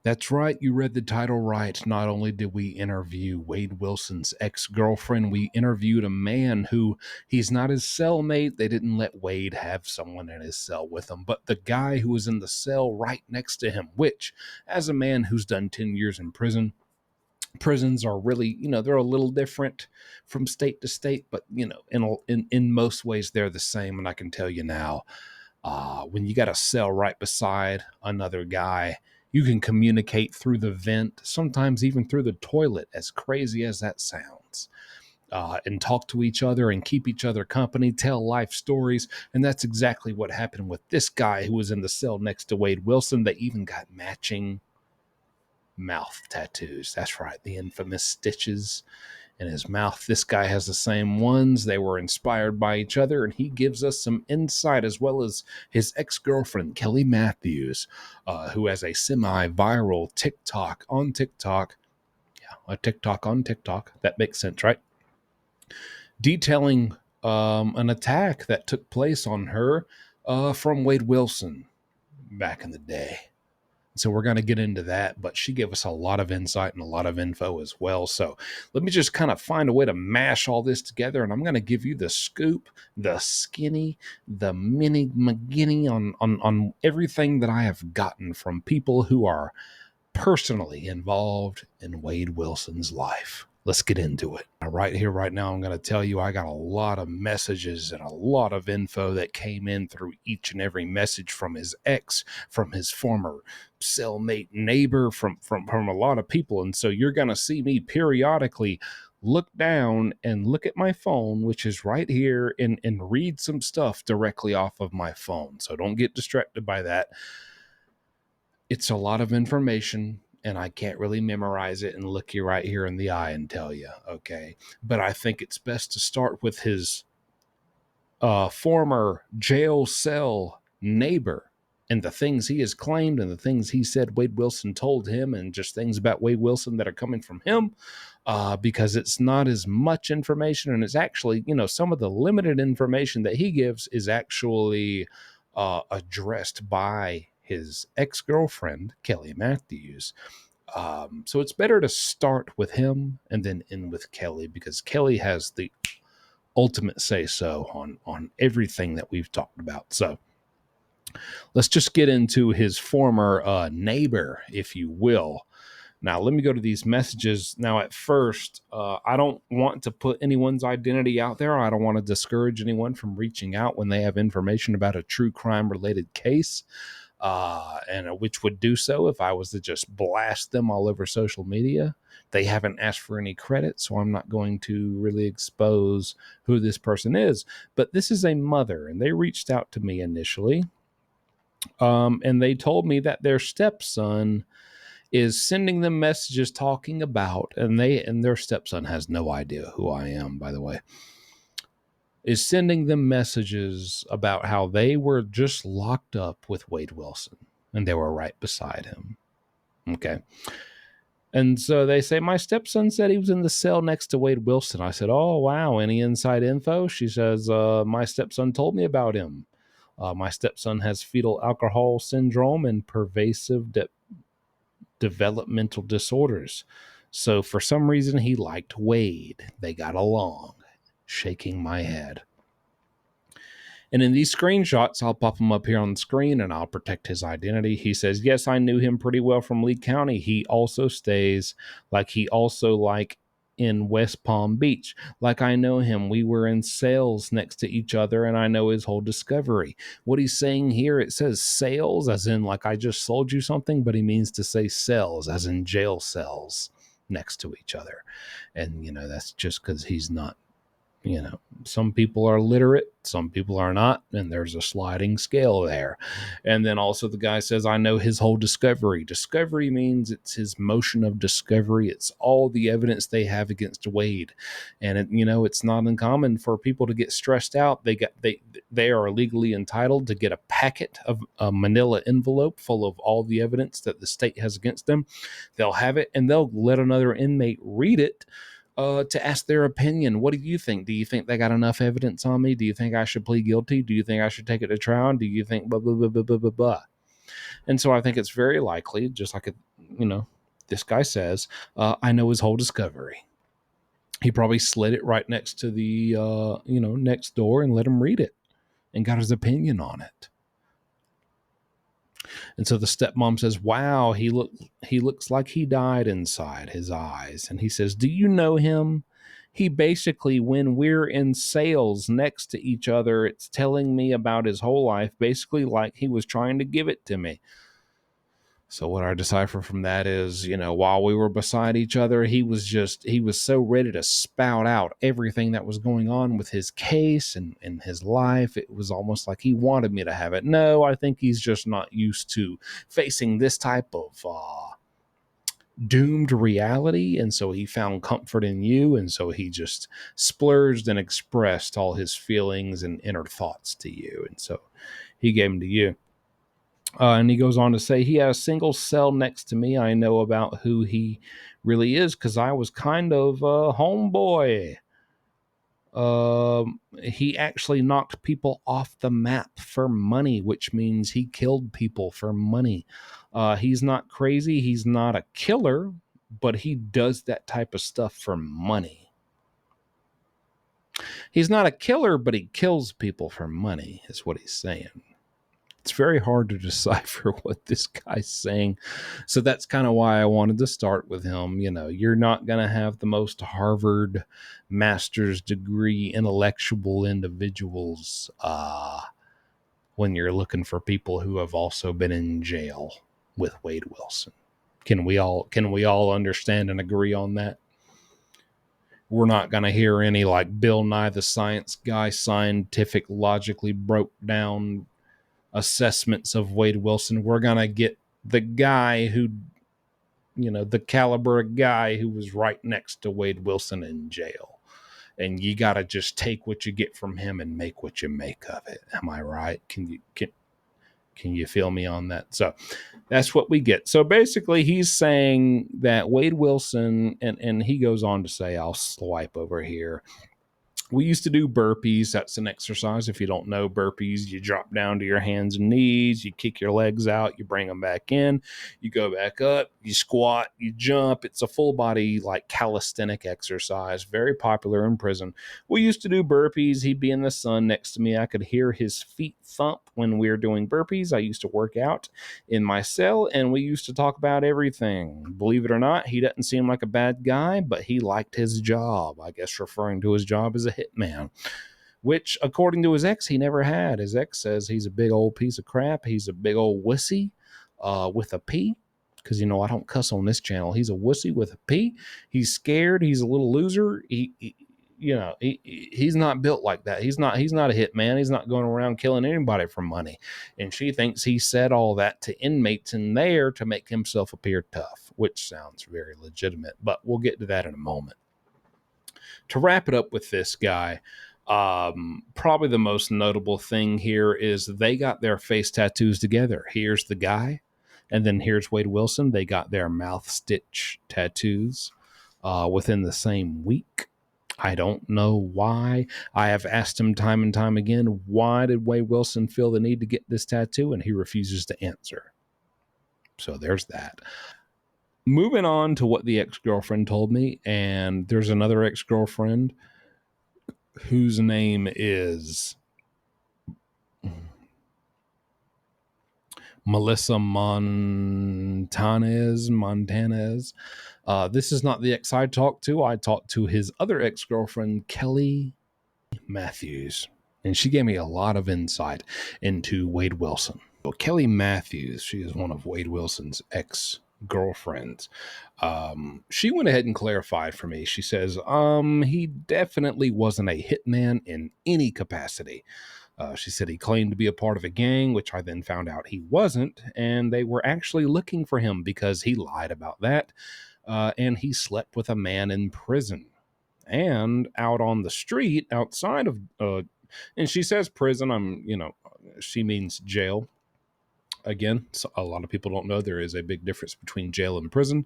That's right. You read the title right. Not only did we interview Wade Wilson's ex-girlfriend, we interviewed a man who he's not his cellmate. They didn't let Wade have someone in his cell with him, but the guy who was in the cell right next to him, which, as a man who's done 10 years in prison, prisons are really, they're a little different from state to state, but, in most ways they're the same. And I can tell you now, when you got a cell right beside another guy, you can communicate through the vent, sometimes even through the toilet, as crazy as that sounds, and talk to each other and keep each other company, tell life stories. And that's exactly what happened with this guy who was in the cell next to Wade Wilson. They even got matching mouth tattoos. That's right, the infamous stitches in his mouth. This guy has the same ones. They were inspired by each other, and he gives us some insight, as well as his ex-girlfriend, Kelly Matthews, who has a semi-viral TikTok on TikTok. Yeah, a TikTok on TikTok. That makes sense, right? Detailing an attack that took place on her from Wade Wilson back in the day. So we're going to get into that, but she gave us a lot of insight and a lot of info as well. So let me just kind of find a way to mash all this together, and I'm going to give you the scoop, the skinny, the mini McGinney on everything that I have gotten from people who are personally involved in Wade Wilson's life. Let's get into it. Right here, right now, I'm going to tell you I got a lot of messages and a lot of info that came in through each and every message from his ex, from his former cellmate neighbor, from a lot of people. And so you're going to see me periodically look down and look at my phone, which is right here, and read some stuff directly off of my phone. So don't get distracted by that. It's a lot of information, and I can't really memorize it and look you right here in the eye and tell you, okay? But I think it's best to start with his former jail cell neighbor and the things he has claimed and the things he said Wade Wilson told him, and just things about Wade Wilson that are coming from him, because it's not as much information, and it's actually, some of the limited information that he gives is actually addressed by his ex-girlfriend, Kelly Matthews. So it's better to start with him and then end with Kelly, because Kelly has the ultimate say-so on everything that we've talked about. So let's just get into his former neighbor, if you will. Now, let me go to these messages. Now, at first, I don't want to put anyone's identity out there. I don't want to discourage anyone from reaching out when they have information about a true crime-related case, and which would do so if I was to just blast them all over social media. They haven't asked for any credit, so I'm not going to really expose who this person is. But this is a mother, and they reached out to me initially, and they told me that their stepson is sending them messages talking about, and their stepson has no idea who I am, by the way, is sending them messages about how they were just locked up with Wade Wilson and they were right beside him. Okay. And so they say, my stepson said he was in the cell next to Wade Wilson. I said, oh, wow. Any inside info? She says, my stepson told me about him. My stepson has fetal alcohol syndrome and pervasive developmental disorders. So for some reason, he liked Wade. They got along. Shaking my head. And in these screenshots, I'll pop them up here on the screen and I'll protect his identity. He says, yes, I knew him pretty well from Lee County. He also stays like in West Palm Beach. Like I know him. We were in sales next to each other and I know his whole discovery. What he's saying here, it says sales as in like I just sold you something, but he means to say cells as in jail cells next to each other. And, that's just because he's not. Some people are literate, some people are not, and there's a sliding scale there. And then also the guy says, I know his whole discovery. Discovery means it's his motion of discovery. It's all the evidence they have against Wade. And, it's not uncommon for people to get stressed out. They are legally entitled to get a packet of a manila envelope full of all the evidence that the state has against them. They'll have it, and they'll let another inmate read it, to ask their opinion. What do you think? Do you think they got enough evidence on me? Do you think I should plead guilty? Do you think I should take it to trial? Do you think blah, blah, blah, blah, blah, blah, blah? And so I think it's very likely, just like this guy says, I know his whole discovery. He probably slid it right next to the, next door and let him read it and got his opinion on it. And so the stepmom says, wow, he looks like he died inside his eyes. And he says, do you know him? He basically, when we're in sales next to each other, it's telling me about his whole life, basically like he was trying to give it to me. So what I decipher from that is, while we were beside each other, he was so ready to spout out everything that was going on with his case and his life. It was almost like he wanted me to have it. No, I think he's just not used to facing this type of doomed reality. And so he found comfort in you. And so he just splurged and expressed all his feelings and inner thoughts to you. And so he gave them to you. And he goes on to say, he had a single cell next to me. I know about who he really is because I was kind of a homeboy. He actually knocked people off the map for money, which means he killed people for money. He's not crazy. He's not a killer, but he does that type of stuff for money. He's not a killer, but he kills people for money, is what he's saying. It's very hard to decipher what this guy's saying. So that's kind of why I wanted to start with him. You're not going to have the most Harvard master's degree intellectual individuals when you're looking for people who have also been in jail with Wade Wilson. Can we all understand and agree on that? We're not going to hear any like Bill Nye the Science Guy scientific logically broke down assessments of Wade Wilson. We're going to get the guy who, the caliber of guy who was right next to Wade Wilson in jail. And you got to just take what you get from him and make what you make of it. Am I right? Can you feel me on that? So that's what we get. So basically he's saying that Wade Wilson, and he goes on to say, I'll swipe over here. We used to do burpees. That's an exercise. If you don't know burpees, you drop down to your hands and knees, you kick your legs out, you bring them back in, you go back up, you squat, you jump. It's a full body like calisthenic exercise, very popular in prison. We used to do burpees. He'd be in the sun next to me. I could hear his feet thump when we were doing burpees. I used to work out in my cell and we used to talk about everything. Believe it or not, he doesn't seem like a bad guy, but he liked his job. I guess referring to his job as a hitman, which according to his ex, he never had. His ex says he's a big old piece of crap. He's a big old wussy with a P. Because, I don't cuss on this channel. He's a wussy with a P. He's scared. He's a little loser. He's not built like that. He's not a hitman. He's not going around killing anybody for money. And she thinks he said all that to inmates in there to make himself appear tough, which sounds very legitimate. But we'll get to that in a moment. To wrap it up with this guy, probably the most notable thing here is they got their face tattoos together. Here's the guy, and then here's Wade Wilson. They got their mouth stitch tattoos within the same week. I don't know why. I have asked him time and time again, why did Wade Wilson feel the need to get this tattoo? And he refuses to answer. So there's that. Moving on to what the ex-girlfriend told me, and there's another ex-girlfriend whose name is Melissa Montanez. This is not the ex I talked to. I talked to his other ex-girlfriend, Kelly Matthews, and she gave me a lot of insight into Wade Wilson. Well, Kelly Matthews, she is one of Wade Wilson's ex-girlfriends. She went ahead and clarified for me. She says, he definitely wasn't a hitman in any capacity. She said he claimed to be a part of a gang, which I then found out he wasn't, and they were actually looking for him because he lied about that, and he slept with a man in prison. And out on the street outside of, and she says prison, she means jail. Again, so a lot of people don't know there is a big difference between jail and prison.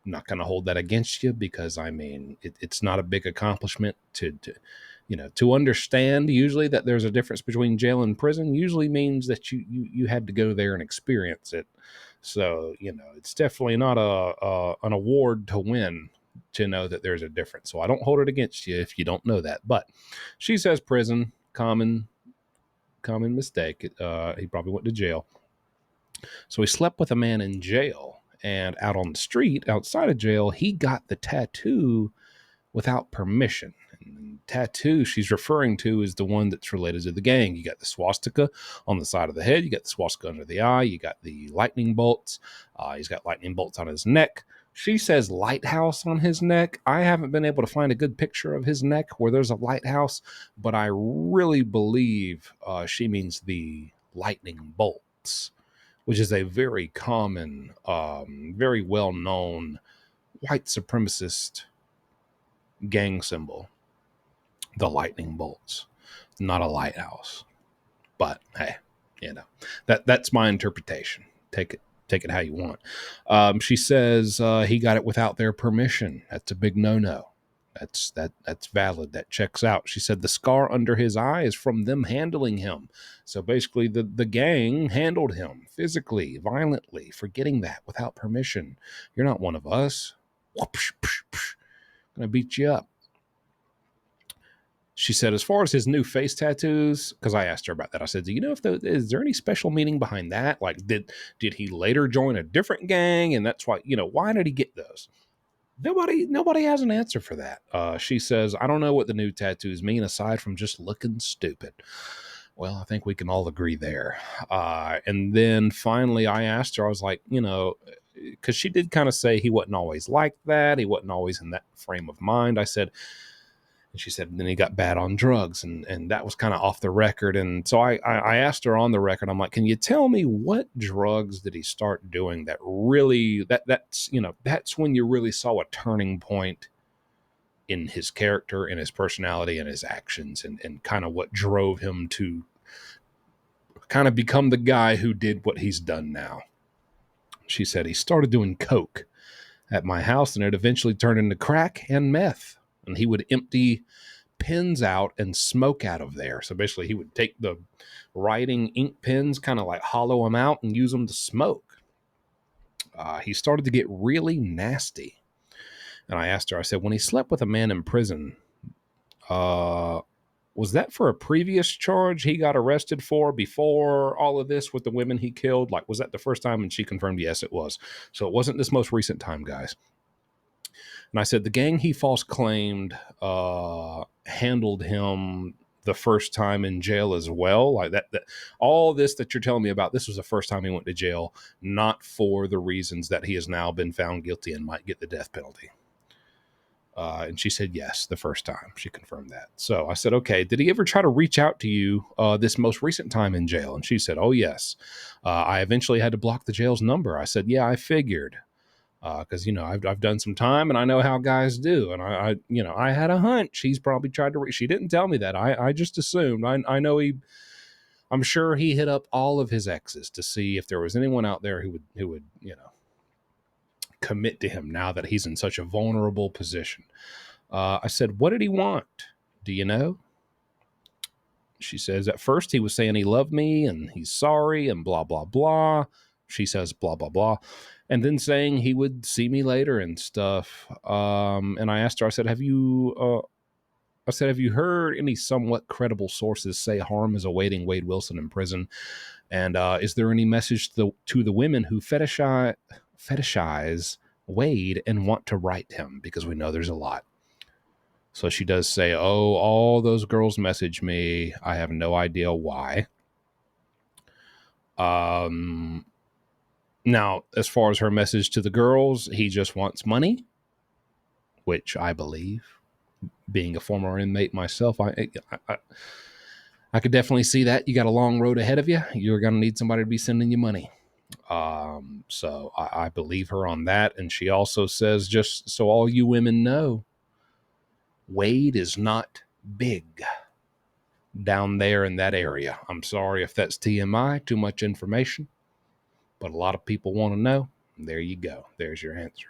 I'm not going to hold that against you because, it's not a big accomplishment to understand usually that there's a difference between jail and prison usually means that you had to go there and experience it. So, it's definitely not an award to win to know that there's a difference. So I don't hold it against you if you don't know that. But she says prison, common mistake. He probably went to jail. So he slept with a man in jail, and out on the street outside of jail, he got the tattoo without permission. And the tattoo she's referring to is the one that's related to the gang. You got the swastika on the side of the head. You got the swastika under the eye. You got the lightning bolts. He's got lightning bolts on his neck. She says lighthouse on his neck. I haven't been able to find a good picture of his neck where there's a lighthouse, but I really believe she means the lightning bolts, which is a very common, very well-known white supremacist gang symbol. The lightning bolts, not a lighthouse. But hey, that's my interpretation. Take it how you want. She says he got it without their permission. That's a big no-no. That's valid. That checks out. She said the scar under his eye is from them handling him. So basically the gang handled him physically, violently, for getting that without permission. You're not one of us. Gonna beat you up. She said, as far as his new face tattoos, because I asked her about that, I said, do you know is there any special meaning behind that? Like, did he later join a different gang? And that's why, why did he get those? Nobody has an answer for that. She says, I don't know what the new tattoos mean aside from just looking stupid. Well, I think we can all agree there. And then finally I asked her, I was like, because she did kind of say he wasn't always like that. He wasn't always in that frame of mind. I said, and she said, then he got bad on drugs, and that was kind of off the record. And so I asked her on the record, I'm like, can you tell me what drugs did he start doing that really, that's when you really saw a turning point in his character, in his personality, and his actions, and kind of what drove him to kind of become the guy who did what he's done now. She said he started doing coke at my house, and it eventually turned into crack and meth. And he would empty pens out and smoke out of there. So basically he would take the writing ink pens, kind of like hollow them out and use them to smoke. He started to get really nasty. And I asked her, I said, when he slept with a man in prison, was that for a previous charge he got arrested for before all of this with the women he killed? Like, was that the first time? And she confirmed, yes, it was. So it wasn't this most recent time, guys. And I said, the gang he false claimed handled him the first time in jail as well. Like that all this that you're telling me about, this was the first time he went to jail, not for the reasons that he has now been found guilty and might get the death penalty. And she said, yes, the first time. She confirmed that. So I said, okay, did he ever try to reach out to you this most recent time in jail? And she said, oh, yes. I eventually had to block the jail's number. I said, yeah, I figured. Because I've done some time and I know how guys do, and I had a hunch he's probably tried to. She didn't tell me that. I just assumed. I know I'm sure he hit up all of his exes to see if there was anyone out there who would commit to him now that he's in such a vulnerable position. I said, what did he want? Do you know? She says, at first he was saying he loved me and he's sorry and blah blah blah. She says blah blah blah. And then saying he would see me later and stuff. And I asked her, I said, have you heard any somewhat credible sources say harm is awaiting Wade Wilson in prison? And is there any message to the women who fetishize Wade and want to right him? Because we know there's a lot. So she does say, oh, all those girls message me. I have no idea why. Now, as far as her message to the girls, he just wants money, which I believe. Being a former inmate myself, I could definitely see that. You got a long road ahead of you. You're going to need somebody to be sending you money. So I believe her on that. And she also says, just so all you women know, Wade is not big down there in that area. I'm sorry if that's TMI, too much information. But a lot of people want to know. There you go. There's your answer.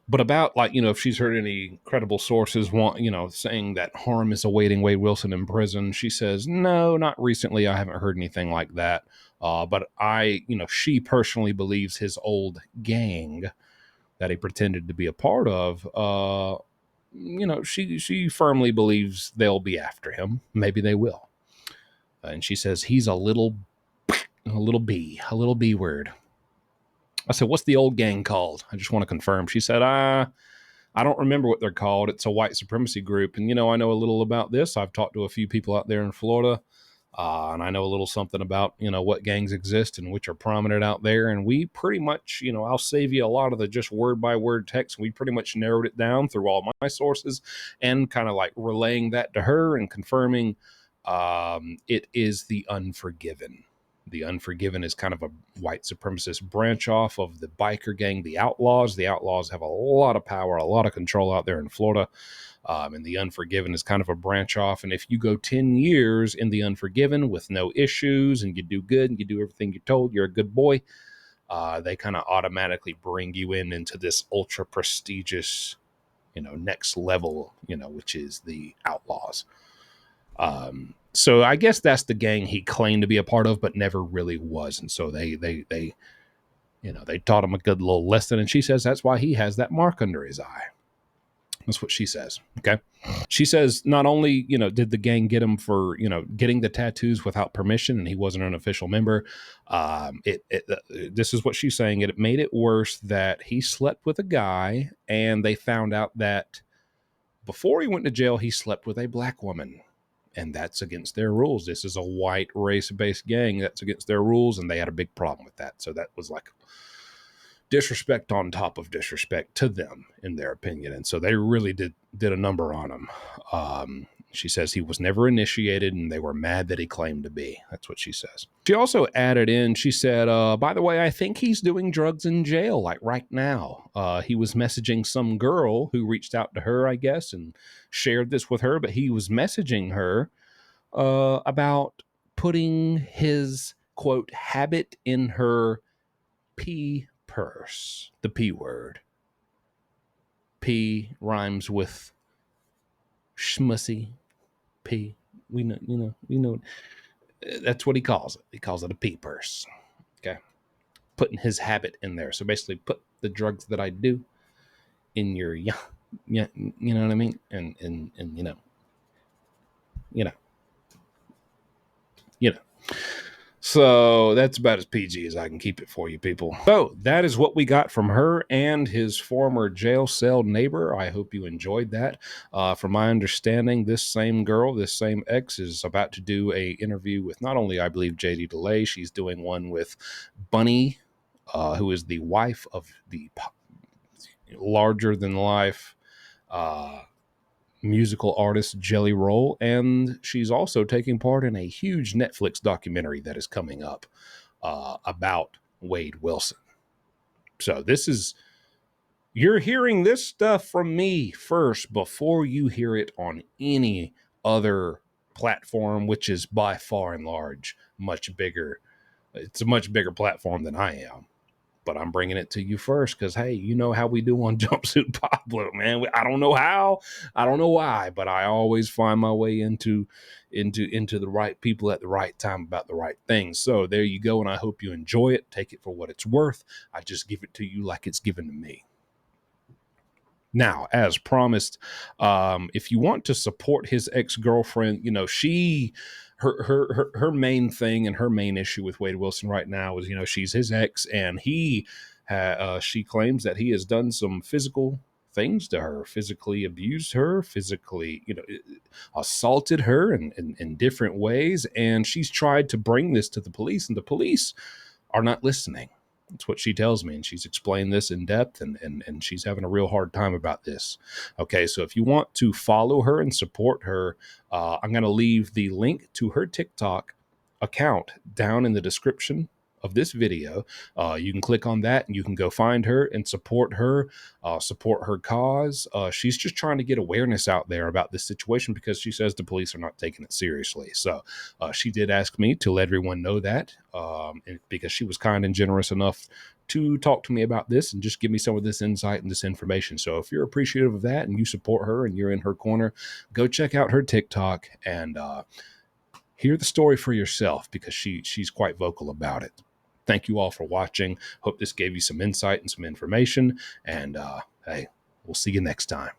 But about if she's heard any credible sources saying that harm is awaiting Wade Wilson in prison, she says, no, not recently. I haven't heard anything like that. But she personally believes his old gang that he pretended to be a part of, she firmly believes they'll be after him. Maybe they will. And she says he's a little B word. I said, what's the old gang called? I just want to confirm. She said, I don't remember what they're called. It's a white supremacy group. And, I know a little about this. I've talked to a few people out there in Florida. And I know a little something about, what gangs exist and which are prominent out there. And we pretty much, I'll save you a lot of the just word by word text. We pretty much narrowed it down through all my sources and kind of like relaying that to her and confirming it is the Unforgiven. The Unforgiven is kind of a white supremacist branch off of the biker gang, the Outlaws. The Outlaws have a lot of power, a lot of control out there in Florida. And the Unforgiven is kind of a branch off. And if you go 10 years in the Unforgiven with no issues and you do good and you do everything you're told, you're a good boy, they kind of automatically bring you into this ultra prestigious, next level, which is the Outlaws. So I guess that's the gang he claimed to be a part of, but never really was. And so they taught him a good little lesson. And she says that's why he has that mark under his eye. That's what she says. Okay. She says not only, did the gang get him for, getting the tattoos without permission and he wasn't an official member. This is what she's saying. It made it worse that he slept with a guy and they found out that before he went to jail, he slept with a black woman. And that's against their rules. This is a white race-based gang. That's against their rules, and they had a big problem with that. So that was like disrespect on top of disrespect to them, in their opinion. And so they really did a number on him. She says he was never initiated, and they were mad that he claimed to be. That's what she says. She also added in, she said, by the way, I think he's doing drugs in jail, like right now. He was messaging some girl who reached out to her, I guess, and shared this with her, but he was messaging her about putting his, quote, habit in her P purse. The P word. P rhymes with schmussy. P. We know. That's what he calls it. He calls it a P purse. Okay. Putting his habit in there. So basically put the drugs that I do in your, you know what I mean? And you know. So that's about as PG as I can keep it for you people. So that is what we got from her and his former jail cell neighbor. I hope you enjoyed that. From my understanding, this same girl, this same ex, is about to do a interview with not only, I believe, JD DeLay, she's doing one with Bunny, who is the wife of the larger than life musical artist Jelly Roll, and she's also taking part in a huge Netflix documentary that is coming up about Wade Wilson. So you're hearing this stuff from me first before you hear it on any other platform, which is by far and large much bigger. It's a much bigger platform than I am. But I'm bringing it to you first because, hey, you know how we do on Jumpsuit Pablo, man. I don't know how, I don't know why, but I always find my way into the right people at the right time about the right things. So there you go, and I hope you enjoy it. Take it for what it's worth. I just give it to you like it's given to me. Now, as promised, if you want to support his ex-girlfriend, her main thing and her main issue with Wade Wilson right now is, she's his ex, and she claims that he has done some physical things to her, physically abused her, physically, assaulted her in different ways. And she's tried to bring this to the police, and the police are not listening. That's what she tells me, and she's explained this in depth, and she's having a real hard time about this. Okay, so if you want to follow her and support her, I'm going to leave the link to her TikTok account down in the description of this video. You can click on that and you can go find her and support her cause. She's just trying to get awareness out there about this situation because she says the police are not taking it seriously. So she did ask me to let everyone know that because she was kind and generous enough to talk to me about this and just give me some of this insight and this information. So if you're appreciative of that and you support her and you're in her corner, go check out her TikTok and hear the story for yourself, because she's quite vocal about it. Thank you all for watching. Hope this gave you some insight and some information. And hey, we'll see you next time.